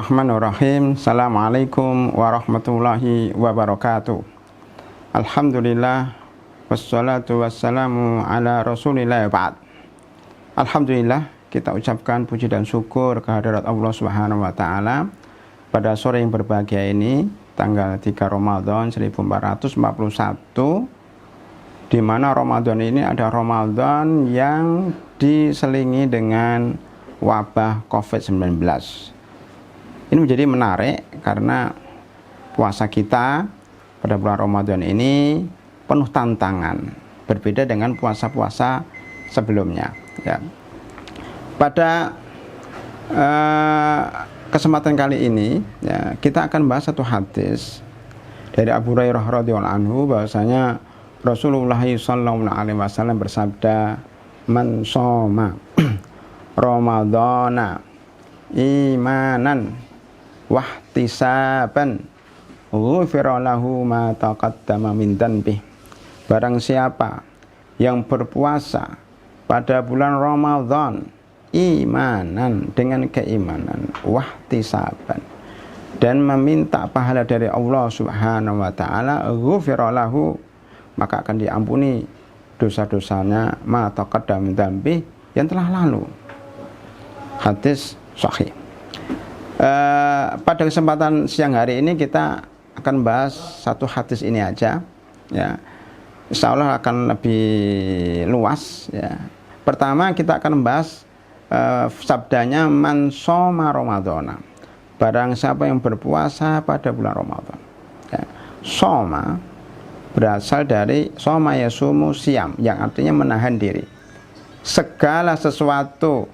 Bismillahirrahmanirrahim. Assalamualaikum warahmatullahi wabarakatuh. Alhamdulillah wassalatu wassalamu ala rasulillah ba'd. Alhamdulillah, kita ucapkan puji dan syukur kehadirat Allah Subhanahu wa taala pada sore yang berbahagia ini, tanggal 3 Ramadan 1441, di mana Ramadan ini ada Ramadan yang diselingi dengan wabah COVID-19. Ini menjadi menarik karena puasa kita pada bulan Ramadan ini penuh tantangan, berbeda dengan puasa-puasa sebelumnya. Ya. Pada kesempatan kali ini, ya, kita akan bahas satu hadis dari Abu Hurairah radhiyallahu anhu, bahwasanya Rasulullah sallallahu alaihi wasallam bersabda, "Man shoma Ramadhana imanan wahtisaban ghufira lahu ma taqaddama min dhanbi." Barang siapa yang berpuasa pada bulan Ramadan imanan, dengan keimanan, wahtisaban, dan meminta pahala dari Allah Subhanahu wa taala, ghufira lahu, maka akan diampuni dosa-dosanya ma taqaddama min dhanbi, yang telah lalu. Hadis sahih. Pada kesempatan siang hari ini kita akan bahas satu hadis ini aja, ya. Insya Allah akan lebih luas, ya. Pertama kita akan bahas sabdanya man shoma Ramadhana, barang siapa yang berpuasa pada bulan Ramadan, ya. Shoma berasal dari shoma yasumu siam, yang artinya menahan diri. Segala sesuatu,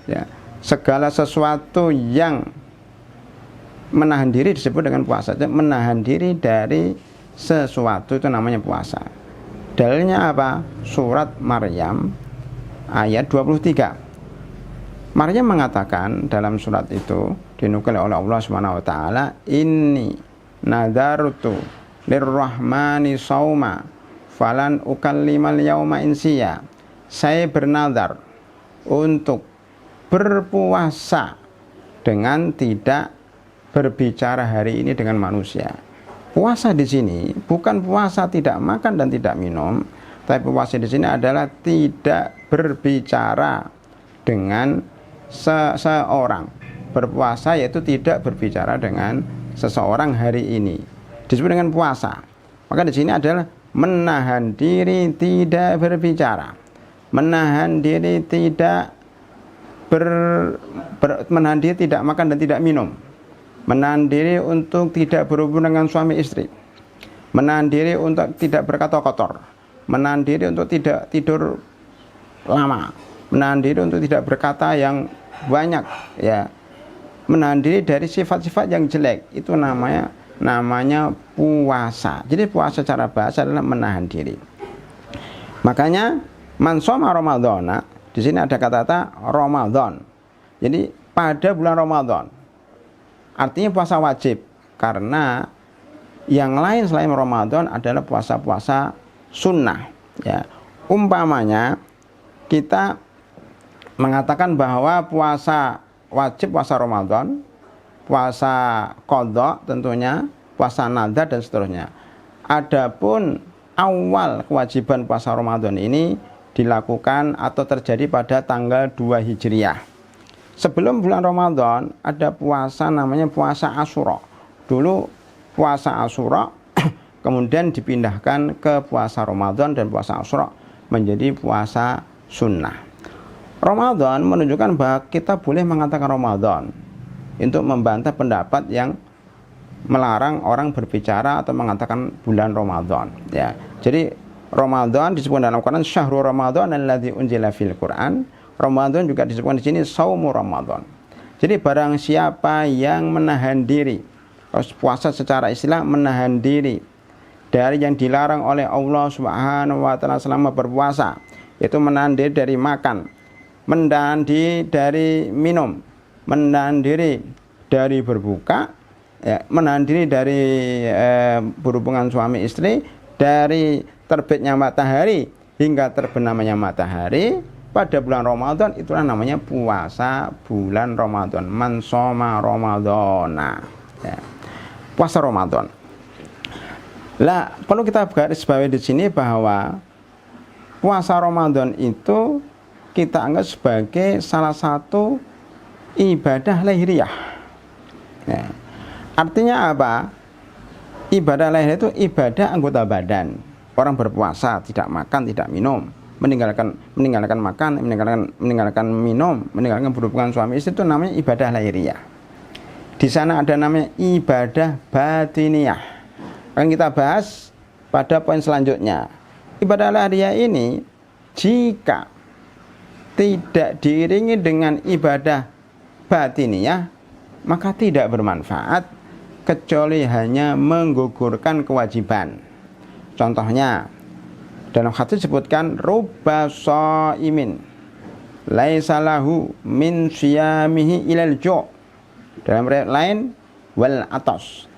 ya, segala sesuatu yang menahan diri disebut dengan puasa. Menahan diri dari sesuatu itu namanya puasa. Dalilnya apa? Surat Maryam ayat 23. Maryam mengatakan dalam surat itu, dinukil oleh Allah Subhanahu wa taala, "Inni nadartu lirrahmani sauma falan ukallimal yauma insiya." Saya bernadar untuk berpuasa dengan tidak berbicara hari ini dengan manusia. Puasa di sini bukan puasa tidak makan dan tidak minum, tapi puasa di sini adalah tidak berbicara dengan seseorang. Berpuasa yaitu tidak berbicara dengan seseorang hari ini. Disebut dengan puasa. Maka di sini adalah menahan diri tidak berbicara, menahan diri tidak menahan diri tidak makan dan tidak minum, menahan diri untuk tidak berhubungan dengan suami istri, menahan diri untuk tidak berkata kotor, menahan diri untuk tidak tidur lama, menahan diri untuk tidak berkata yang banyak, ya, menahan diri dari sifat-sifat yang jelek. Itu namanya puasa. Jadi puasa secara bahasa adalah menahan diri. Makanya man shoma Ramadhana, di sini ada kata-kata Ramadan. Jadi pada bulan Ramadan, artinya puasa wajib, karena yang lain selain Ramadan adalah puasa-puasa sunnah, ya. Umpamanya kita mengatakan bahwa puasa wajib, puasa Ramadan, puasa qadha tentunya, puasa nadar dan seterusnya. Adapun awal kewajiban puasa Ramadan ini dilakukan atau terjadi pada tanggal 2 Hijriah. Sebelum bulan Ramadan ada puasa namanya puasa Asyura. Dulu puasa Asyura kemudian dipindahkan ke puasa Ramadan, dan puasa Asyura menjadi puasa sunnah. Ramadan menunjukkan bahwa kita boleh mengatakan Ramadan untuk membantah pendapat yang melarang orang berbicara atau mengatakan bulan Ramadan, ya. Jadi Ramadan disebut dalam Al-Quran syahrul Ramadan alladzi unzila fil Quran. Ramadan juga disebutkan di sini saumu Ramadan. Jadi barang siapa yang menahan diri, puasa secara istilah menahan diri dari yang dilarang oleh Allah Subhanahu wa taala selama berpuasa, yaitu menahan diri dari makan, menahan diri dari minum, menahan diri dari berbuka, ya, menahan diri dari berhubungan suami istri, dari terbitnya matahari hingga terbenamnya matahari, pada bulan Ramadan, itulah namanya puasa bulan Ramadan. Man shoma Ramadhana, ya, puasa Ramadan. Lah, perlu kita garis bawahi di sini bahwa puasa Ramadan itu kita anggap sebagai salah satu ibadah lahiriah. Ya. Artinya apa? Ibadah lahiriah itu ibadah anggota badan. Orang berpuasa, tidak makan, tidak minum, meninggalkan makan, meninggalkan minum, meninggalkan berhubungan suami istri, itu namanya ibadah lahiriah. Di sana ada namanya ibadah batiniah. Akan kita bahas pada poin selanjutnya. Ibadah lahiriah ini jika tidak diiringi dengan ibadah batiniah, maka tidak bermanfaat kecuali hanya menggugurkan kewajiban. Contohnya, dalam hadis disebutkan rubba shaimin laisa lahu min siyamihi ilal ju'. Dalam riwayat lain wal atas.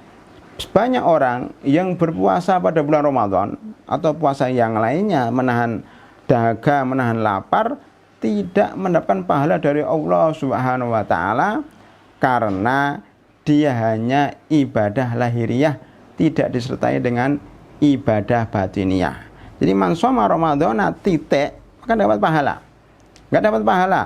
Banyak orang yang berpuasa pada bulan Ramadan atau puasa yang lainnya, menahan dahaga, menahan lapar, tidak mendapatkan pahala dari Allah Subhanahu wa taala karena dia hanya ibadah lahiriah, tidak disertai dengan ibadah batiniah. Jadi man shoma Ramadhana titik, maka dapat pahala. Enggak dapat pahala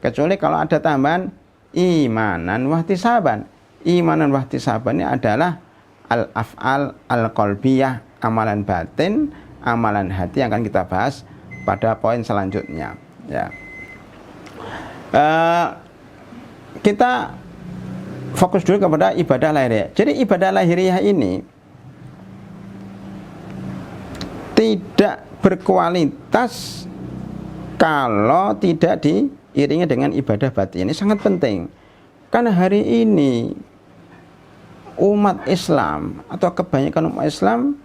kecuali kalau ada tambahan imanan wahtisaban. Imanan wahtisaban ini adalah al-af'al al-qalbiyah, amalan batin, amalan hati, yang akan kita bahas pada poin selanjutnya. Ya. Kita fokus dulu kepada ibadah lahiriah. Jadi ibadah lahiriah ini tidak berkualitas kalau tidak diiringi dengan ibadah batin. Ini sangat penting. Karena hari ini umat Islam atau kebanyakan umat Islam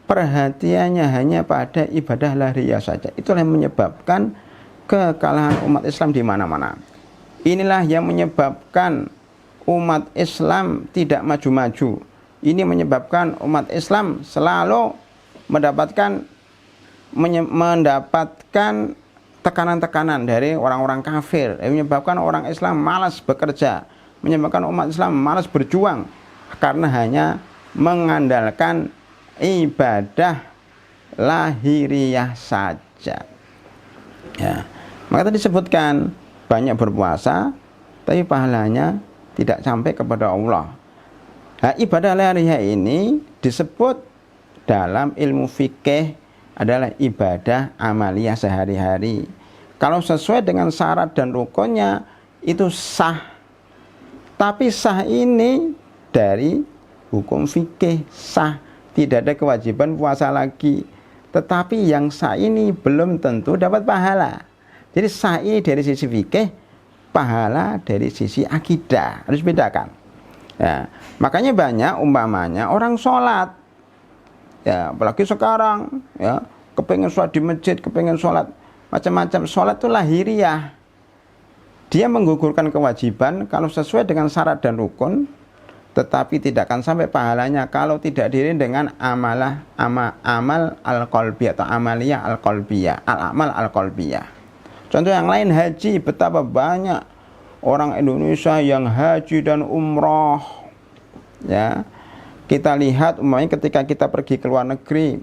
perhatiannya hanya pada ibadah lahiriah saja. Itulah yang menyebabkan kekalahan umat Islam di mana-mana. Inilah yang menyebabkan umat Islam tidak maju-maju. Ini menyebabkan umat Islam selalu mendapatkan tekanan-tekanan dari orang-orang kafir, yang menyebabkan orang Islam malas bekerja, menyebabkan umat Islam malas berjuang karena hanya mengandalkan ibadah lahiriah saja. Ya. Maka tadi disebutkan banyak berpuasa, tapi pahalanya tidak sampai kepada Allah. Nah, ibadah lahiriah ini disebut dalam ilmu fikih adalah ibadah amaliyah sehari-hari. Kalau sesuai dengan syarat dan rukunnya itu sah. Tapi sah ini dari hukum fikih sah, tidak ada kewajiban puasa lagi. Tetapi yang sah ini belum tentu dapat pahala. Jadi sah ini dari sisi fikih, pahala dari sisi akidah, harus bedakan. Ya, makanya banyak umpamanya orang sholat, ya apalagi sekarang, ya kepengen sholat di masjid, kepengen sholat macam-macam, sholat itu lahiriah. Dia menggugurkan kewajiban kalau sesuai dengan syarat dan rukun, tetapi tidak akan sampai pahalanya kalau tidak diiringi dengan amal al-qalbiyah atau amaliyah al-qalbiyah, al-amal al-qalbiyah. Contoh yang lain haji, betapa banyak orang Indonesia yang haji dan umroh. Ya, kita lihat umpamanya ketika kita pergi ke luar negeri,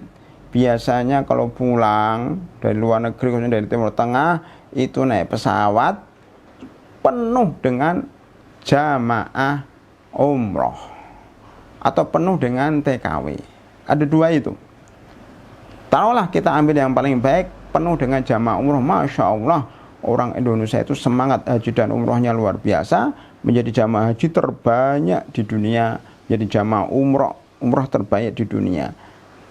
biasanya kalau pulang dari luar negeri, khususnya dari Timur Tengah, itu naik pesawat penuh dengan jamaah umroh atau penuh dengan TKW. Ada dua itu. Taruhlah kita ambil yang paling baik, penuh dengan jamaah umroh. Masya Allah, orang Indonesia itu semangat haji dan umrohnya luar biasa, menjadi jamaah haji terbanyak di dunia, jadi jamaah umroh terbanyak di dunia.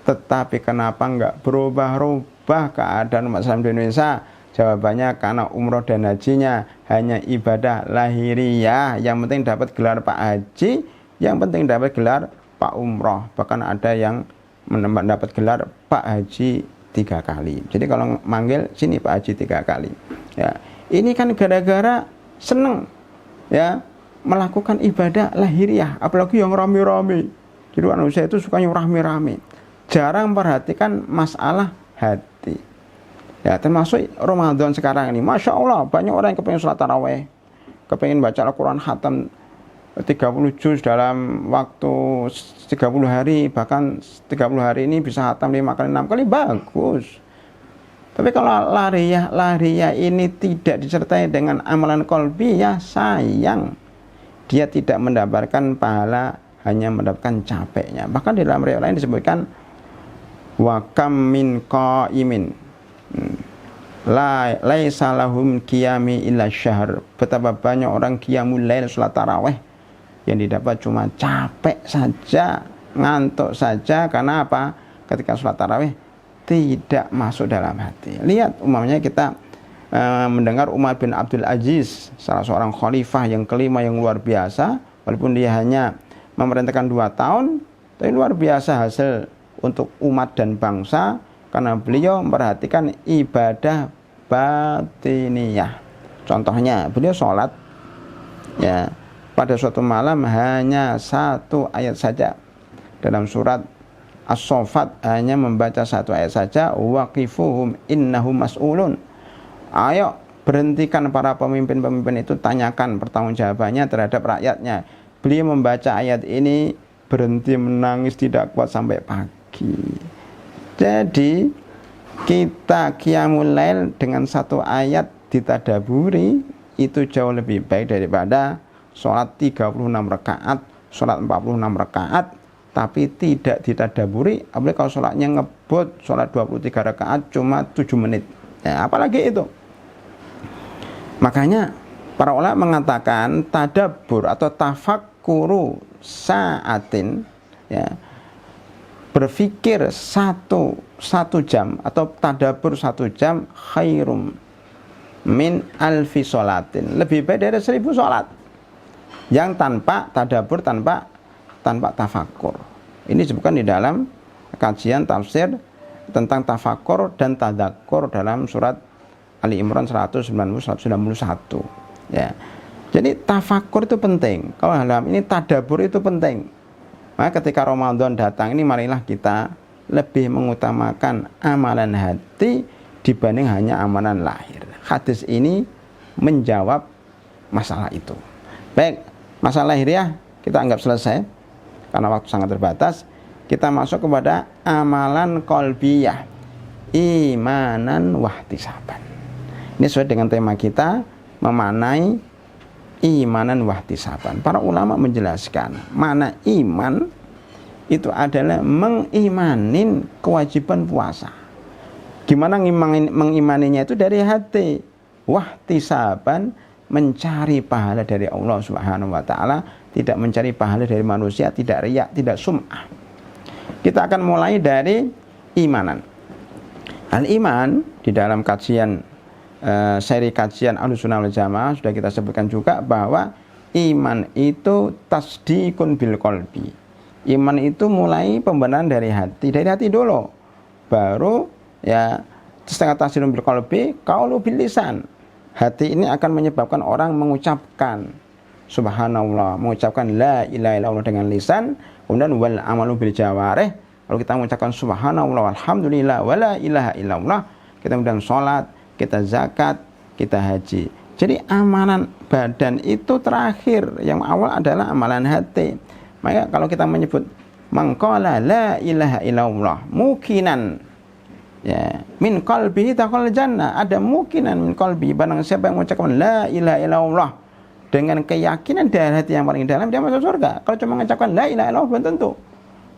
Tetapi kenapa enggak berubah-ubah keadaan umat Islam di Indonesia? Jawabannya karena umroh dan hajinya hanya ibadah lahiriah. Yang penting dapat gelar Pak Haji, yang penting dapat gelar Pak Umroh. Bahkan ada yang mendapat gelar Pak Haji 3 kali. Jadi kalau manggil sini Pak Haji 3 kali. Ya, ini kan gara-gara seneng ya melakukan ibadah lahiriah, apalagi yang rame-rame. Jadi manusia itu sukanya rame-rame, jarang memperhatikan masalah hati. Ya, termasuk Ramadan sekarang ini. Masya Allah, banyak orang yang kepengen sholat taraweh, kepengen baca Al-Quran khatam 30 juz dalam waktu 30 hari, bahkan 30 hari ini bisa khatam 5 kali 6 kali, bagus. Tapi kalau lahiriah ini tidak disertai dengan amalan qalbi, ya sayang, dia tidak mendapatkan pahala, hanya mendapatkan capeknya. Bahkan di dalam riwayat lain disebutkan wa kam min qaimin laisa lahum qiyami illa syahr. Betapa banyak orang qiyamul lail, salat tarawih, yang didapat cuma capek saja, ngantuk saja. Karena apa? Ketika salat tarawih tidak masuk dalam hati. Lihat umpamanya kita mendengar Umar bin Abdul Aziz, salah seorang khalifah yang kelima yang luar biasa, walaupun dia hanya memerintahkan 2 tahun, tapi luar biasa hasil untuk umat dan bangsa, karena beliau memperhatikan ibadah batiniyah. Contohnya, beliau sholat, ya, pada suatu malam hanya 1 ayat saja. Dalam surat As-Saffat hanya membaca 1 ayat saja, waqifuhum innahum mas'ulun. Ayo berhentikan para pemimpin-pemimpin itu, tanyakan pertanggungjawabannya terhadap rakyatnya. Beliau membaca ayat ini, berhenti menangis tidak kuat sampai pagi. Jadi kita qiyamul lail dengan 1 ayat ditadaburi itu jauh lebih baik daripada sholat 36 rakaat, sholat 46 rakaat tapi tidak ditadaburi. Apalagi kalau sholatnya ngebut, sholat 23 rakaat cuma 7 menit, ya, apalagi itu. Makanya para ulama mengatakan tadabbur atau tafakkuru sa'atin, ya, berpikir satu jam atau tadabbur 1 jam khairum min alfi sholatin, lebih baik dari 1000 sholat yang tanpa tadabbur, tanpa tafakkur. Ini disebutkan di dalam kajian tafsir tentang tafakkur dan tadakkur dalam surat Ali Imran 191. Ya. Jadi tafakkur itu penting. Kalau dalam ini tadabbur itu penting. Maka ketika Ramadan datang ini, marilah kita lebih mengutamakan amalan hati dibanding hanya amalan lahir. Hadis ini menjawab masalah itu. Baik, masalah lahiriah kita anggap selesai karena waktu sangat terbatas. Kita masuk kepada amalan qalbiyah, imanan wahtisaban. Ini sesuai dengan tema kita, memanai imanan wahtisaban. Para ulama menjelaskan mana iman itu adalah mengimanin kewajiban puasa. Gimana mengimaninya? Itu dari hati. Wahtisaban, mencari pahala dari Allah Subhanahu wa taala, tidak mencari pahala dari manusia, tidak riya, tidak sum'ah. Kita akan mulai dari imanan. Al-iman di dalam kajian seri kajian Ahlussunnah wal Jamaah sudah kita sebutkan juga bahwa iman itu tasdikun bil qalbi. Iman itu mulai pembenaran dari hati dulu. Baru ya setengah tasdikun bil qalbi, qaulu bil lisan. Hati ini akan menyebabkan orang mengucapkan subhanallah, mengucapkan la ilaha illallah dengan lisan, kemudian wal amalu bil jawarih. Kalau kita mengucapkan subhanallah walhamdulillah wala ilaha illallah, kita kemudian sholat, kita zakat, kita haji. Jadi amalan badan itu terakhir, yang awal adalah amalan hati. Maka kalau kita menyebut mangqala la ilaha illallah mukinan, ya, min qalbihi dakhal jannah, ada mukinan min qalbi, barang siapa yang mengucapkan la ilaha illallah dengan keyakinan dari hati yang paling dalam, dia masuk surga. Kalau cuma mengucapkan la ilaha illallah belum tentu.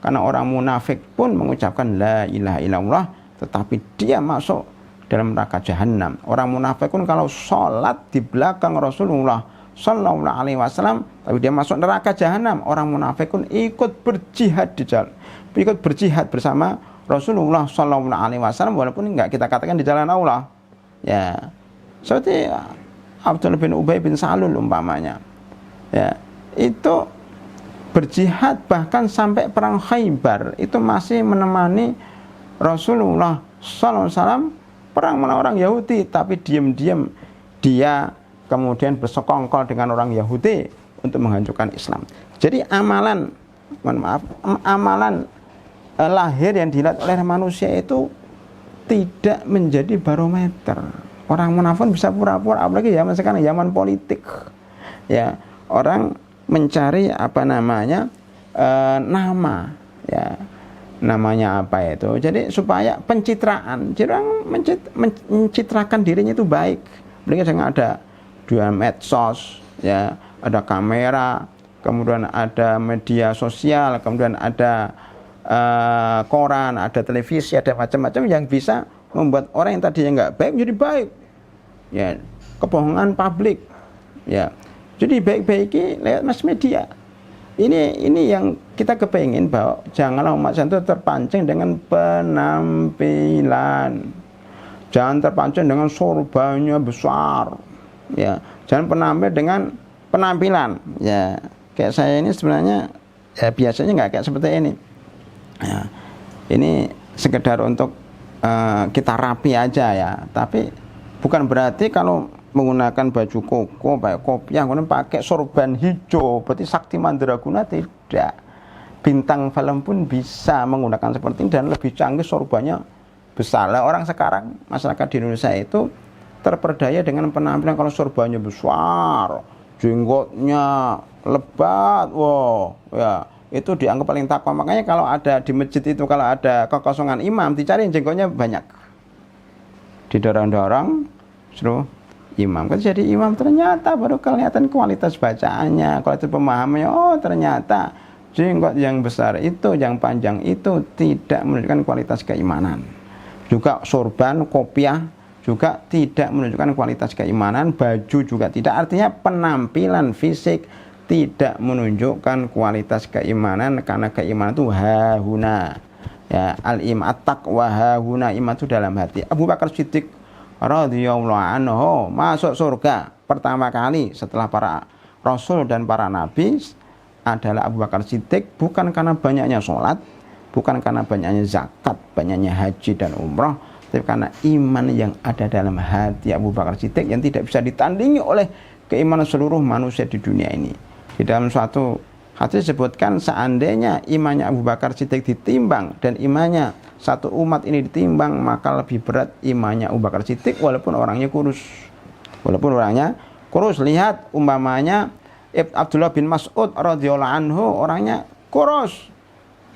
Karena orang munafik pun mengucapkan la ilaha illallah tetapi dia masuk dalam neraka jahanam. Orang munafik pun kalau sholat di belakang Rasulullah sallallahu alaihi wasallam tapi dia masuk neraka jahanam. Orang munafik pun ikut berjihad di jalan, ikut berjihad bersama Rasulullah sallallahu alaihi wasallam walaupun enggak kita katakan di jalan Allah. Ya. Seperti Abdullah bin Ubay bin Salul umpamanya. Ya, itu berjihad bahkan sampai perang Khaybar itu masih menemani Rasulullah sallallahu alaihi wasallam perang melawan orang Yahudi, tapi diam-diam dia kemudian bersekongkol dengan orang Yahudi untuk menghancurkan Islam. Jadi amalan lahir yang dilihat oleh manusia itu tidak menjadi barometer. Orang munafik bisa pura-pura, apalagi zaman sekarang, zaman politik. Ya, orang mencari apa namanya nama, ya, namanya apa itu. Jadi supaya pencitraan, jadi orang mencitrakan dirinya itu baik. Mereka jangan ada dua medsos, ya, ada kamera, kemudian ada media sosial, kemudian ada koran, ada televisi, ada macam-macam yang bisa membuat orang yang tadinya nggak baik menjadi baik. Ya, kebohongan publik. Ya, jadi baik-baiki lewat mass media. Ini yang kita kepengin, bahwa janganlah umat Islam itu terpancing dengan penampilan. Jangan terpancing dengan sorbannya besar. Ya, jangan penampil dengan penampilan. Ya, kayak saya ini sebenarnya ya biasanya nggak kayak seperti ini. Ya, ini sekedar untuk kita rapi aja ya. Tapi bukan berarti kalau menggunakan baju koko, pakai kopiah, kemudian pakai sorban hijau, berarti sakti mandraguna. Tidak. Bintang film pun bisa menggunakan seperti ini dan lebih canggih, sorbannya besar. Lah, orang sekarang, masyarakat di Indonesia itu terperdaya dengan penampilan. Kalau sorbannya besar, jenggotnya lebat, wow, ya, itu dianggap paling takwa. Makanya kalau ada di masjid itu, kalau ada kekosongan imam, dicari jenggotnya banyak, didorong-dorong, suruh imam. Kan jadi imam, ternyata baru kelihatan kualitas bacaannya, kualitas pemahamannya. Oh, ternyata jenggot yang besar itu, yang panjang itu tidak menunjukkan kualitas keimanan. Juga sorban, kopiah juga tidak menunjukkan kualitas keimanan. Baju juga tidak. Artinya penampilan fisik tidak menunjukkan kualitas keimanan, karena keimanan itu hahuna. Ya, al-iman taqwa hahuna, iman itu dalam hati. Abu Bakar Siddiq radhiyallahu anhu masuk surga pertama kali setelah para rasul dan para nabi adalah Abu Bakar Siddiq, bukan karena banyaknya sholat, bukan karena banyaknya zakat, banyaknya haji dan umrah, tapi karena iman yang ada dalam hati Abu Bakar Siddiq yang tidak bisa ditandingi oleh keimanan seluruh manusia di dunia ini. Di dalam suatu hadis disebutkan, seandainya imannya Abu Bakar Siddiq ditimbang dan imannya satu umat ini ditimbang, maka lebih berat imannya Abu Bakar Siddiq walaupun orangnya kurus. Walaupun orangnya kurus. Lihat umpamanya Abdullah bin Mas'ud radhiyallahu anhu, orangnya kurus,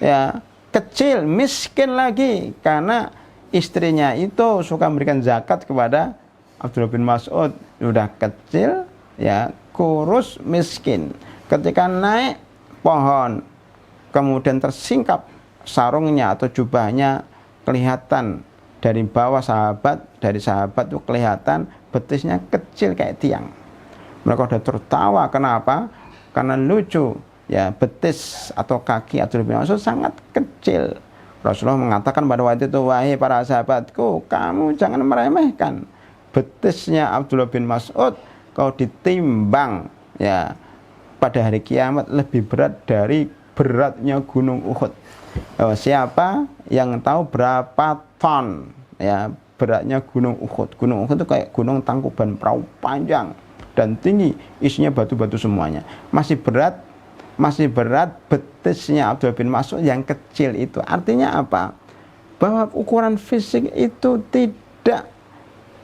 ya, kecil, miskin lagi, karena istrinya itu suka memberikan zakat kepada Abdullah bin Mas'ud. Sudah kecil, ya, kurus, miskin. Ketika naik pohon, kemudian tersingkap sarungnya atau jubahnya, kelihatan dari bawah dari sahabat itu kelihatan betisnya kecil kayak tiang. Mereka sudah tertawa. Kenapa? Karena lucu, ya, betis atau kaki Abdullah bin Mas'ud sangat kecil. Rasulullah mengatakan pada waktu itu, wahai para sahabatku, kamu jangan meremehkan betisnya Abdullah bin Mas'ud. Kalau ditimbang, ya, pada hari kiamat lebih berat dari beratnya gunung Uhud. Siapa yang tahu berapa ton, ya, beratnya gunung Uhud? Gunung Uhud itu kayak gunung Tangkuban Perahu, panjang dan tinggi, isinya batu-batu semuanya. Masih berat betisnya Abdullah bin Mas'ud yang kecil itu. Artinya apa? Bahwa ukuran fisik itu tidak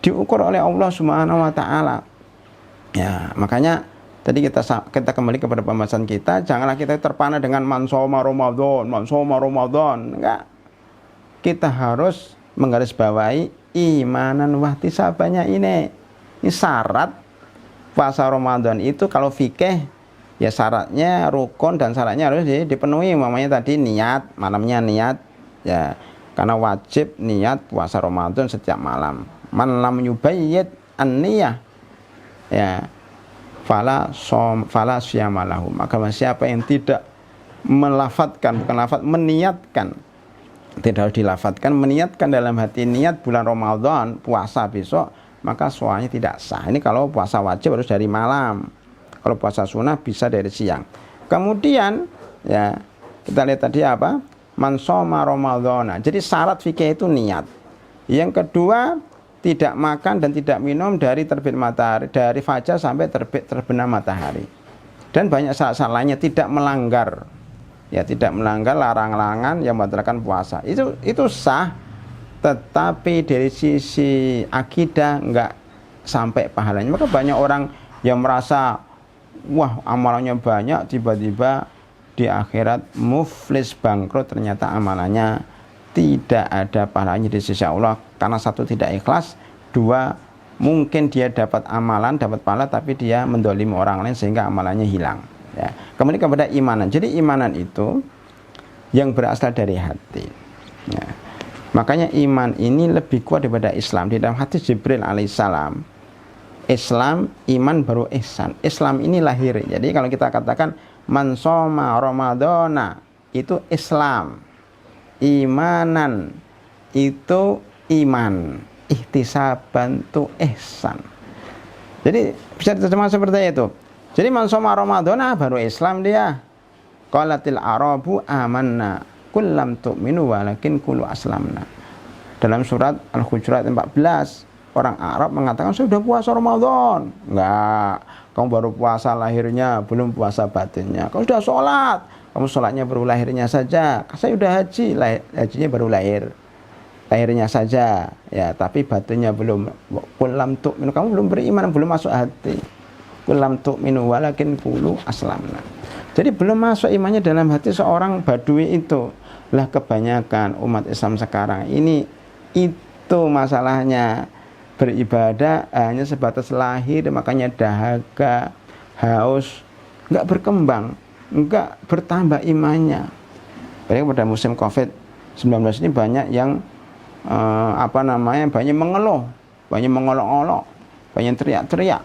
diukur oleh Allah Subhanahu wa taala. Ya, makanya tadi kita kembali kepada pembahasan kita, janganlah kita terpana dengan mansoma Ramadan. Enggak. Kita harus menggarisbawahi imanan wahtisabannya ini. Ini syarat puasa Ramadan itu. Kalau fikih, ya, syaratnya rukun dan syaratnya harus dipenuhi. Umpamanya tadi niat, malamnya niat, ya, karena wajib niat puasa Ramadan setiap malam. Man lam yubayyit an-niyah, ya, fala syamalahu. Maka siapa yang tidak melafatkan, bukan lafaz, meniatkan, tidak harus dilafatkan, meniatkan dalam hati niat bulan Ramadan puasa besok, maka soalnya tidak sah. Ini kalau puasa wajib harus dari malam, kalau puasa sunnah bisa dari siang. Kemudian, ya, kita lihat tadi apa, man shoma Ramadhana. Jadi syarat fikih itu niat. Yang kedua, tidak makan dan tidak minum dari terbit matahari, dari fajar sampai terbenam matahari. Dan banyak syarat-syarat lainnya, tidak melanggar, ya, tidak melanggar larangan yang membatalkan puasa. Itu sah tetapi dari sisi akidah nggak sampai pahalanya. Maka banyak orang yang merasa wah amalannya banyak, tiba-tiba di akhirat muflis, bangkrut, ternyata amalannya tidak ada pahalanya di sisi Allah karena satu tidak ikhlas, dua mungkin dia dapat amalan, dapat pahala tapi dia mendolimi orang lain sehingga amalannya hilang. Ya. Kemudian kepada imanan. Jadi imanan itu yang berasal dari hati. Ya. Makanya iman ini lebih kuat daripada Islam. Di dalam hadis Jibril alaihissalam, Islam, iman baru ihsan. Islam ini lahir. Jadi kalau kita katakan man shoma ramadhana itu Islam. Imanan itu iman. Ihtisaban itu ihsan. Jadi bisa diterjemahkan seperti itu. Jadi man shoma ramadhana baru Islam dia. Qalatil arabu amanna kullam tu'minu walakin qulu aslamna. Dalam surat Al-Hujurat 14, orang Arab mengatakan sudah puasa Ramadan. Enggak, kamu baru puasa lahirnya, belum puasa batinnya. Kamu sudah sholat, kamu sholatnya baru lahirnya saja. Saya sudah haji, hajinya baru lahirnya saja. Ya, tapi batinnya belum. Kullam tu'minu, kamu belum beriman, belum masuk hati. Kullam tu'minu walakin qulu aslamna. Jadi belum masuk imannya dalam hati seorang badui itu. Lah kebanyakan umat Islam sekarang ini itu masalahnya, beribadah hanya sebatas lahir, makanya dahaga, haus, enggak berkembang, enggak bertambah imannya. Baik pada musim COVID-19 ini banyak yang banyak mengeluh, banyak mengolok-olok, banyak teriak-teriak,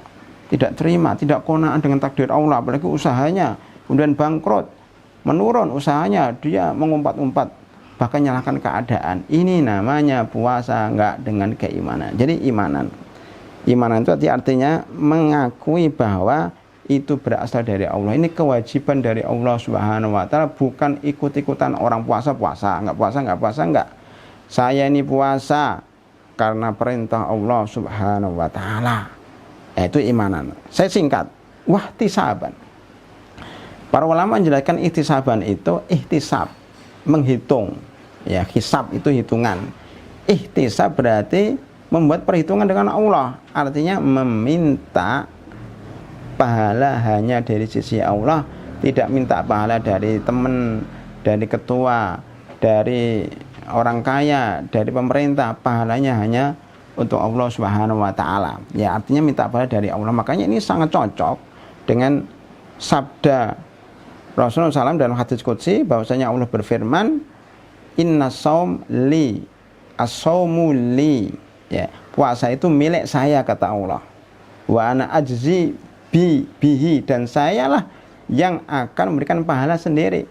tidak terima, tidak qanaah dengan takdir Allah, apalagi usahanya kemudian bangkrut, menurun usahanya, dia mengumpat-umpat, bahkan nyalahkan keadaan. Ini namanya puasa enggak dengan keimanan. Jadi imanan itu artinya mengakui bahwa itu berasal dari Allah. Ini kewajiban dari Allah Subhanahu wa taala, bukan ikut-ikutan orang puasa, enggak. Saya ini puasa karena perintah Allah Subhanahu wa taala. Itu imanan. Saya singkat, wahtisaban. Para ulama menjelaskan ihtisaban itu ihtisab, menghitung. Ya, hisab itu hitungan. Ihtisab berarti membuat perhitungan dengan Allah. Artinya meminta pahala hanya dari sisi Allah, tidak minta pahala dari teman, dari ketua, dari orang kaya, dari pemerintah. Pahalanya hanya untuk Allah Subhanahu wa taala. Ya, artinya minta pahala dari Allah. Makanya ini sangat cocok dengan sabda Rasulullah SAW dalam hadis qudsi bahwasanya Allah berfirman, inna saum li, as-saumu li. Ya, puasa itu milik saya kata Allah. Wa ana ajzi bihi, dan sayalah yang akan memberikan pahala sendiri.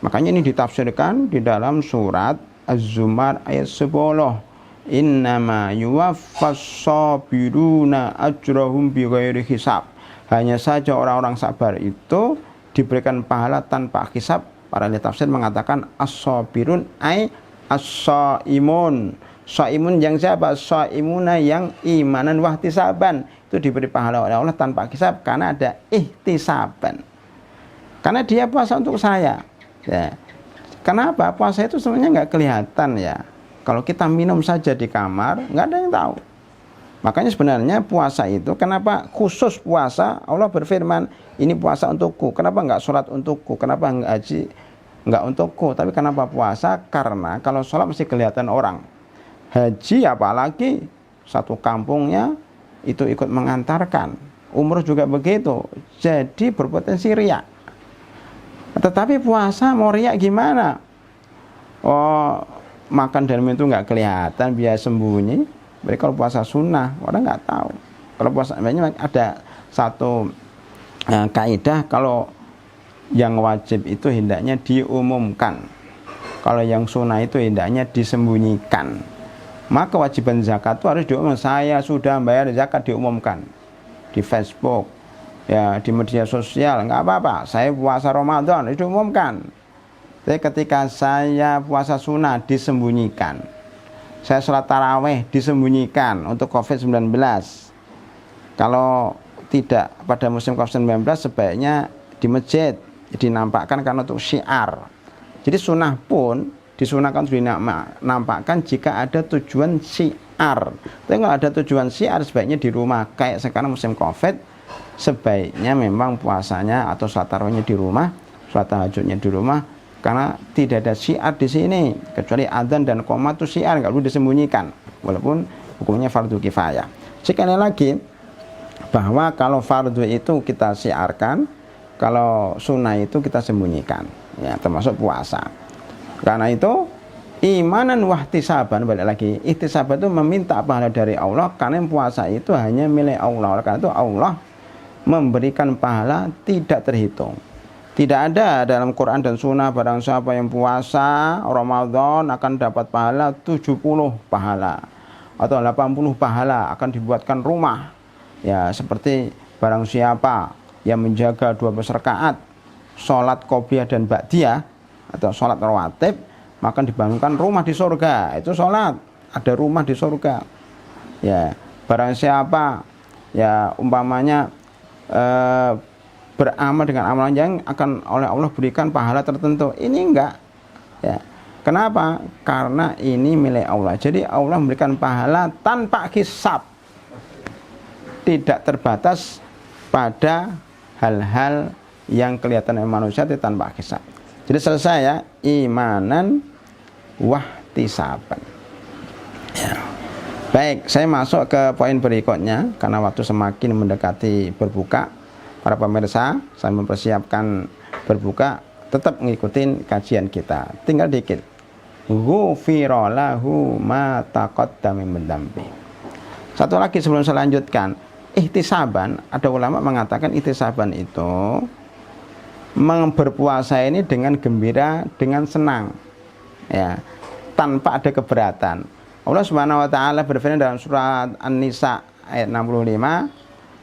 Makanya ini ditafsirkan di dalam surat Az-Zumar ayat 10. Innama yuwaffas sabiruna ajrahum bighairi hisab. Hanya saja orang-orang sabar itu diberikan pahala tanpa hisab. Para ahli tafsir mengatakan as-sabirun ay as-saimun. Saimun yang siapa? Saimuna yang imanan wahtisaban. Itu diberi pahala oleh Allah tanpa hisab karena ada ihtisaban. Karena dia puasa untuk saya. Ya. Kenapa? Puasa itu sebenarnya nggak kelihatan ya. Kalau kita minum saja di kamar, nggak ada yang tahu. Makanya sebenarnya puasa itu, kenapa khusus puasa? Allah berfirman, ini puasa untukku. Kenapa nggak sholat untukku? Kenapa nggak haji? Nggak untukku. Tapi kenapa puasa? Karena kalau sholat mesti kelihatan orang. Haji apalagi satu kampungnya itu ikut mengantarkan. Umroh juga begitu. Jadi berpotensi riak. Tetapi puasa mau riak gimana? Oh, makan dan minum itu nggak kelihatan, biar sembunyi. Jadi kalau puasa sunnah orang nggak tahu. Kalau puasa ada satu kaidah, kalau yang wajib itu hendaknya diumumkan, kalau yang sunnah itu hendaknya disembunyikan. Maka kewajiban zakat itu harus diumumkan. Saya sudah bayar zakat, diumumkan di Facebook, ya di media sosial, nggak apa-apa. Saya puasa Ramadan, itu diumumkan. Tapi ketika saya puasa sunnah disembunyikan, saya sholat taraweh disembunyikan untuk COVID-19. Kalau tidak pada musim COVID-19 sebaiknya di masjid dinampakkan karena untuk syiar. Jadi sunnah pun disunahkan dinampakkan jika ada tujuan syiar. Tapi kalau ada tujuan syiar sebaiknya di rumah. Kayak sekarang musim Covid, sebaiknya memang puasanya atau sholat tarawihnya di rumah, sholat tahajudnya di rumah, karena tidak ada syiar di sini kecuali adzan dan qomat itu syiar, nggak perlu disembunyikan walaupun hukumnya fardu kifayah. Sekali lagi bahwa kalau fardu itu kita syiarkan, kalau sunnah itu kita sembunyikan, ya termasuk puasa. Karena itu imanan wahtisaban, balik lagi ihtisaban itu meminta pahala dari Allah, karena puasa itu hanya milik Allah. Karena itu Allah memberikan pahala tidak terhitung. Tidak ada dalam Quran dan Sunnah barang siapa yang puasa Ramadan akan dapat pahala 70 pahala atau 80 pahala, akan dibuatkan rumah. Ya, seperti barang siapa yang menjaga 12 rakaat sholat qobliyah dan ba'diyah atau sholat rawatib, maka dibangunkan rumah di surga. Itu sholat, ada rumah di surga. Ya, barang siapa ya umpamanya beramal dengan amalan yang akan oleh Allah berikan pahala tertentu, ini enggak. Ya, kenapa? Karena ini milik Allah. Jadi Allah memberikan pahala tanpa hisab, tidak terbatas pada hal-hal yang kelihatan oleh manusia, itu tanpa hisab. Jadi selesai ya, imanan wahtisaban. Ya. Baik, saya masuk ke poin berikutnya karena waktu semakin mendekati berbuka. Para pemirsa, saya mempersiapkan berbuka, tetap ngikutin kajian kita. Tinggal dikit. Ghufira lahu ma taqaddama min dzambi. Satu lagi sebelum saya lanjutkan, ihtisaban, ada ulama mengatakan ihtisaban itu berpuasa ini dengan gembira, dengan senang, ya, tanpa ada keberatan. Allah Subhanahu wa taala berfirman dalam surat An-Nisa ayat 65,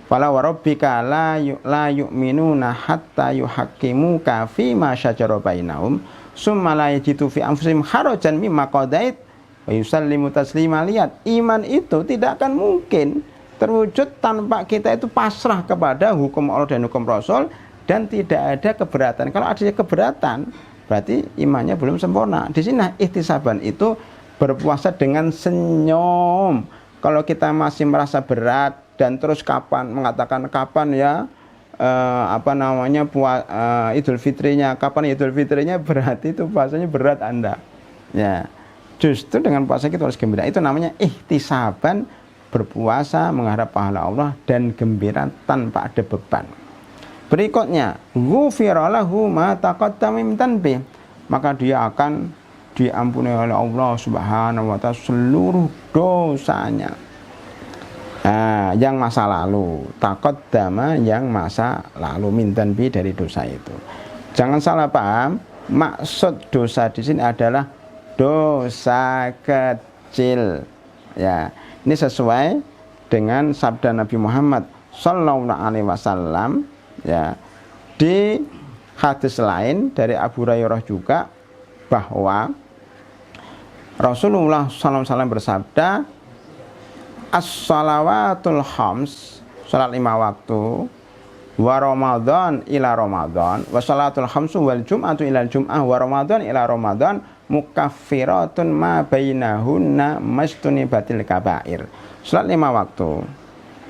"Fala wa rabbika la yu'minuna hatta yuhaqqimuka fi ma syajara bainahum, summa la yajidu fi anfusihim harajan mimma qadait wa yusallimu taslima." Lihat, iman itu tidak akan mungkin terwujud tanpa kita itu pasrah kepada hukum Allah dan hukum Rasul dan tidak ada keberatan. Kalau ada keberatan, berarti imannya belum sempurna. Di sini ihtisaban itu berpuasa dengan senyum. Kalau kita masih merasa berat dan terus mengatakan kapan ya Idul Fitrinya, kapan Idul Fitrinya, berarti itu puasanya berat Anda. Ya. Justru dengan puasa kita harus gembira. Itu namanya ihtisaban, berpuasa mengharap pahala Allah dan gembira tanpa ada beban. Berikutnya, ghufira lahu ma taqaddama min dhanbi, maka dia akan diampuni oleh Allah Subhanahu wa taala seluruh dosanya. Nah, yang masa lalu, taqaddama yang masa lalu, min dhanbi dari dosa itu. Jangan salah paham, maksud dosa di sini adalah dosa kecil. Ya, ini sesuai dengan sabda Nabi Muhammad sallallahu alaihi wasallam, ya, di hadis lain dari Abu Hurairah juga, bahwa Rasulullah SAW bersabda, as-salawatul khams, salat 5 waktu, wa Ramadan ila Ramadan, wa salatul khamsu wal jum'atu ila jum'ah, wa Ramadan ila Ramadan, mukaffiratun ma bainahunna mastunibatil kabair. Salat 5 waktu,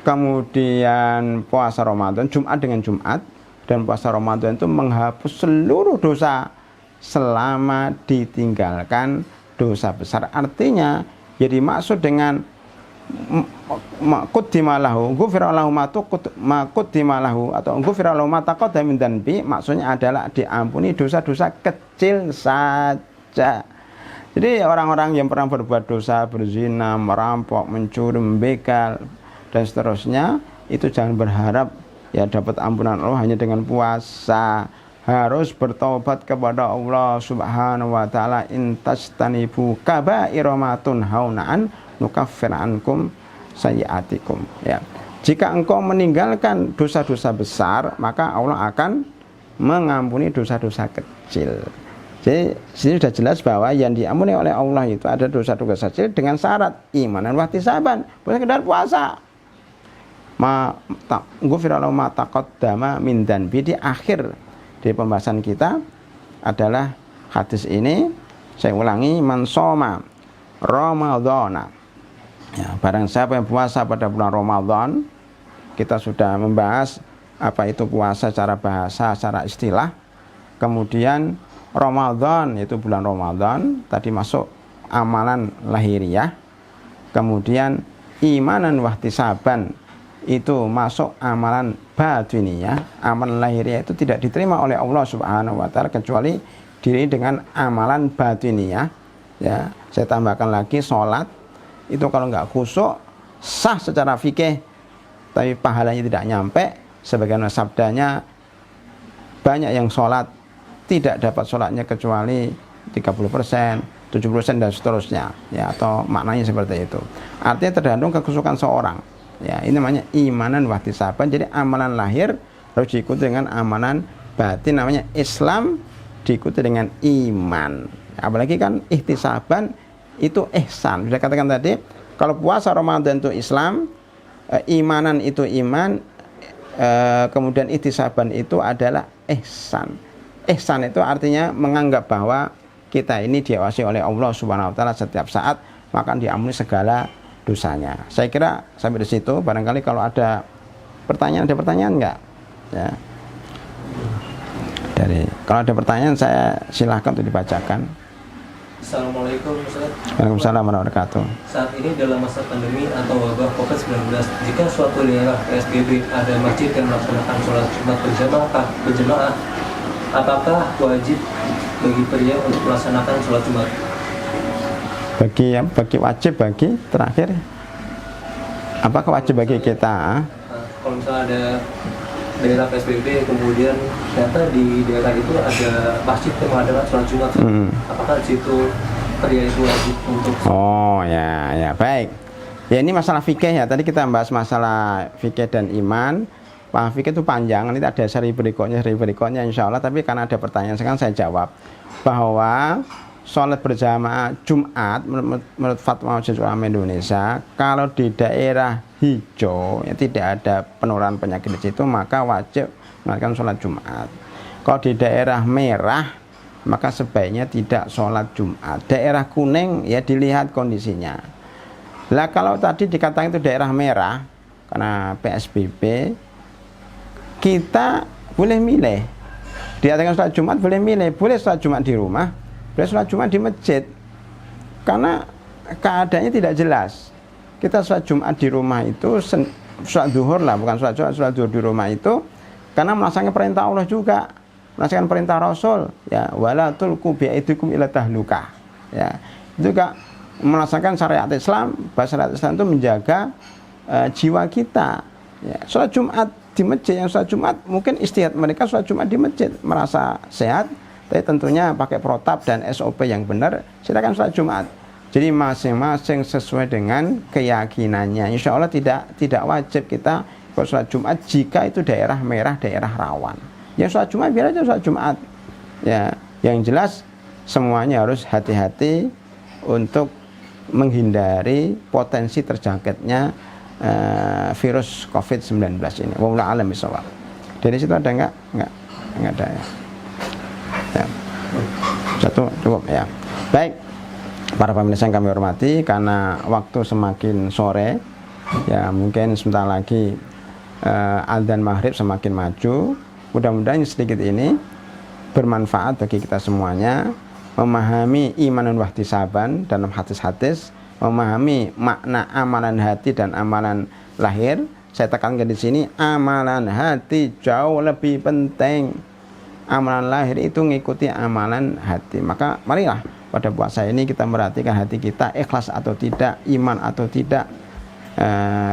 kemudian puasa Ramadan, Jumat dengan Jumat, dan puasa Ramadan itu menghapus seluruh dosa selama ditinggalkan dosa besar. Artinya, jadi maksud dengan quddimalahu, ghufirallahu ma quddimalahu, atau ghufirallahu ma taqaddama min dhanbi, maksudnya adalah diampuni dosa-dosa kecil saja. Jadi orang-orang yang pernah berbuat dosa, berzina, merampok, mencuri, membegal, dan seterusnya, itu jangan berharap ya dapat ampunan Allah hanya dengan puasa. Harus bertobat kepada Allah Subhanahu wa taala. Intastanibu kaba'ira ma tunhauna an nukaffir ankum sayyi'atikum. Ya. Jika engkau meninggalkan dosa-dosa besar, maka Allah akan mengampuni dosa-dosa kecil. Jadi sini sudah jelas bahwa yang diampuni oleh Allah itu ada dosa-dosa kecil dengan syarat iman dan wahtisaban, bukan sekedar puasa. Ghufira lahu ma taqaddama min dhanbi. Di akhir dari pembahasan kita adalah hadis ini Saya ulangi, man shoma Ramadhana. Ya, barang siapa yang puasa pada bulan Ramadan, kita sudah membahas apa itu puasa secara bahasa, secara istilah. Kemudian Ramadan itu bulan Ramadan, tadi masuk amalan lahiriah. Kemudian imanan wahtisaban itu masuk amalan batiniyah. Amalan lahiriah itu tidak diterima oleh Allah Subhanahu wa taala kecuali diri dengan amalan batiniyah. Ya, saya tambahkan lagi sholat itu kalau nggak khusyuk sah secara fikih, tapi pahalanya tidak nyampe. Sebagaimana sabdanya, banyak yang sholat tidak dapat sholatnya kecuali 30%, 70% dan seterusnya, ya, atau maknanya seperti itu. Artinya tergantung kekhusyukan seorang. Ya, ini namanya imanan wahtisaban. Jadi amalan lahir harus diikuti dengan amalan batin, namanya Islam diikuti dengan iman. Apalagi kan ihtisaban itu ihsan. Sudah katakan tadi, kalau puasa Ramadan itu Islam, imanan itu iman, kemudian ihtisaban itu adalah ihsan. Ihsan itu artinya menganggap bahwa kita ini diawasi oleh Allah Subhanahu wa taala setiap saat, maka diampuni segala dosanya. Saya kira sampai di situ. Barangkali kalau ada pertanyaan enggak? Ya. Kalau ada pertanyaan saya silahkan untuk dibacakan. Assalamualaikum Ustaz. Waalaikumsalam warahmatullahi wabarakatuh. Saat ini dalam masa pandemi atau wabah COVID-19, jika suatu daerah PSBB ada masjid yang melaksanakan sholat Jumat berjamaah, apakah wajib bagi pria untuk melaksanakan sholat Jumat? Bagi wajib bagi terakhir. Apakah wajib bagi kita? Kalau misalnya ada daerah PSBB, kemudian ternyata di daerah itu ada masjid yang mengadakan sholat Jumat, apakah di situ pria itu wajib untuk? Oh ya baik. Ya ini masalah fikih ya. Tadi kita bahas masalah fikih dan iman. Pak fikih itu panjang. Nanti ada seri berikutnya insya Allah. Tapi karena ada pertanyaan sekarang saya jawab bahwa sholat berjamaah Jumat menurut fatwa Majelis Ulama Indonesia, kalau di daerah hijau yang tidak ada penularan penyakit di situ, maka wajib melakukan sholat Jumat. Kalau di daerah merah, maka sebaiknya tidak sholat Jumat. Daerah kuning ya dilihat kondisinya. Lah kalau tadi dikatakan itu daerah merah karena PSBB, kita boleh milih. Diadakan sholat Jumat boleh milih, boleh sholat Jumat di rumah, boleh sholat Jumat di masjid. Karena keadaannya tidak jelas. Kita sholat Jumat di rumah itu sholat duhur lah, bukan sholat duhur di rumah itu karena melaksanakan perintah Allah juga, melaksanakan perintah Rasul, ya, wala tulqu biaidikum ila tahlukah. Ya, itu juga melaksanakan syariat Islam. Bahasa syariat Islam itu menjaga jiwa kita. Ya, sholat Jumat di masjid, yang sholat Jumat mungkin istihad mereka sholat Jumat di masjid merasa sehat, tapi tentunya pakai protap dan SOP yang benar, silakan sholat Jumat. Jadi masing-masing sesuai dengan keyakinannya. Insya Allah tidak wajib kita sholat Jumat jika itu daerah merah, daerah rawan. Yang sholat Jumat biar aja sholat Jumat. Ya, yang jelas semuanya harus hati-hati untuk menghindari potensi terjangkitnya virus COVID-19 ini. Wallahu a'lam bishawab. Dari situ ada enggak ada ya. Ya. Satu cukup ya. Baik. Para pemirsa yang kami hormati, karena waktu semakin sore, ya mungkin sebentar lagi adzan maghrib semakin maju. Mudah-mudahan sedikit ini bermanfaat bagi kita semuanya, memahami iman dan wahtisaban dalam hadis-hadis, memahami makna amalan hati dan amalan lahir. Saya tekankan di sini, amalan hati jauh lebih penting. Amalan lahir itu mengikuti amalan hati. Maka marilah pada puasa ini kita merhatikan hati kita ikhlas atau tidak, iman atau tidak,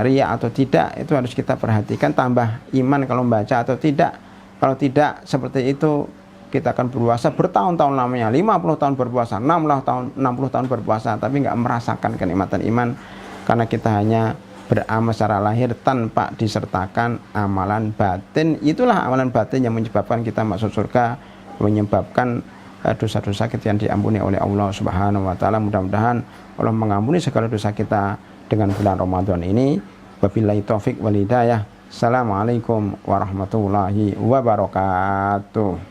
riya atau tidak, itu harus kita perhatikan. Tambah iman kalau membaca atau tidak. Kalau tidak seperti itu, kita akan berpuasa bertahun-tahun lamanya, 50 tahun berpuasa, 60 tahun berpuasa, tapi nggak merasakan kenikmatan iman karena kita hanya beramal secara lahir tanpa disertakan amalan batin. Itulah amalan batin yang menyebabkan kita masuk surga, menyebabkan dosa-dosa kita yang diampuni oleh Allah Subhanahu wa taala. Mudah-mudahan Allah mengampuni segala dosa kita dengan bulan Ramadan ini. Wabillahi taufik wal hidayah. Assalamualaikum warahmatullahi wabarakatuh.